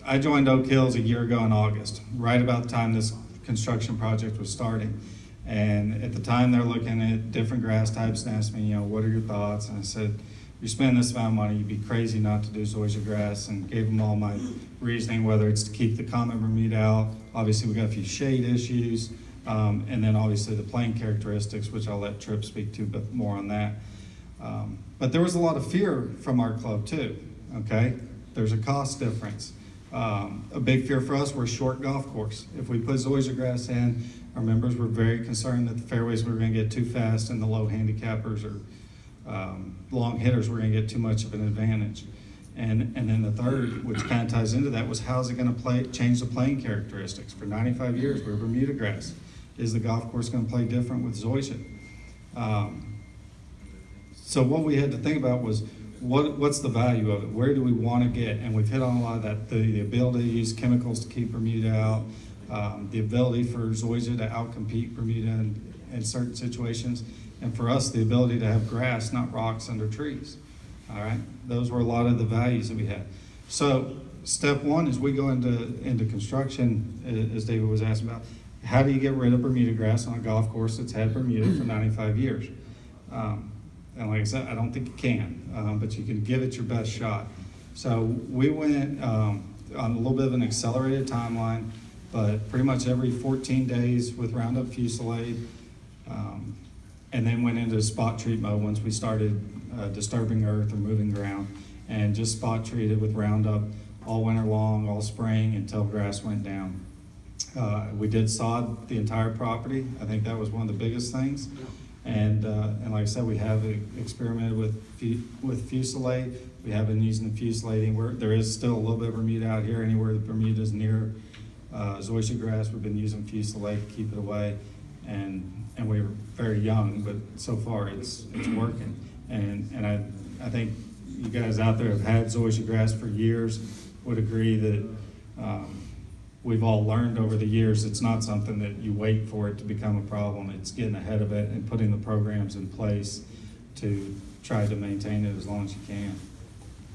I joined Oak Hills a year ago in August, right about the time this construction project was starting. And at the time, they're looking at different grass types and asked me, you know, what are your thoughts? And I said, you spend this amount of money, you'd be crazy not to do zoysia grass, and gave them all my reasoning, whether it's to keep the common Bermuda out. Obviously, we got a few shade issues, and then obviously the playing characteristics, which I'll let Tripp speak to, but more on that. But there was a lot of fear from our club too, okay? There's a cost difference. A big fear for us, we're a short golf course. If we put zoysia grass in, our members were very concerned that the fairways were gonna get too fast and the low handicappers or long hitters were gonna get too much of an advantage. And then the third, which kind of ties into that, was how's it gonna change the playing characteristics? For 95 years, we're Bermuda grass. Is the golf course gonna play different with zoysia? So what we had to think about was, what's the value of it? Where do we want to get? And we've hit on a lot of that, the ability to use chemicals to keep Bermuda out, the ability for zoysia to outcompete Bermuda in certain situations, and for us, the ability to have grass, not rocks under trees. All right, those were a lot of the values that we had. So step one is we go into construction, as David was asking about, how do you get rid of Bermuda grass on a golf course that's had Bermuda for 95 years? And like I said, I don't think you can, but you can give it your best shot. So we went on a little bit of an accelerated timeline, but pretty much every 14 days with Roundup Fusillade, and then went into spot treat mode once we started disturbing earth or moving ground, and just spot treated with Roundup all winter long, all spring until grass went down. We did sod the entire property. I think that was one of the biggest things. And like I said, we have experimented with Fusillade. We have been using the fusillading. There is still a little bit of Bermuda out here. Anywhere the Bermuda is near zoysia grass, we've been using Fusillade to keep it away. And we were very young, but so far it's working. And I think you guys out there have had zoysia grass for years would agree that we've all learned over the years it's not something that you wait for it to become a problem. It's getting ahead of it and putting the programs in place to try to maintain it as long as you can.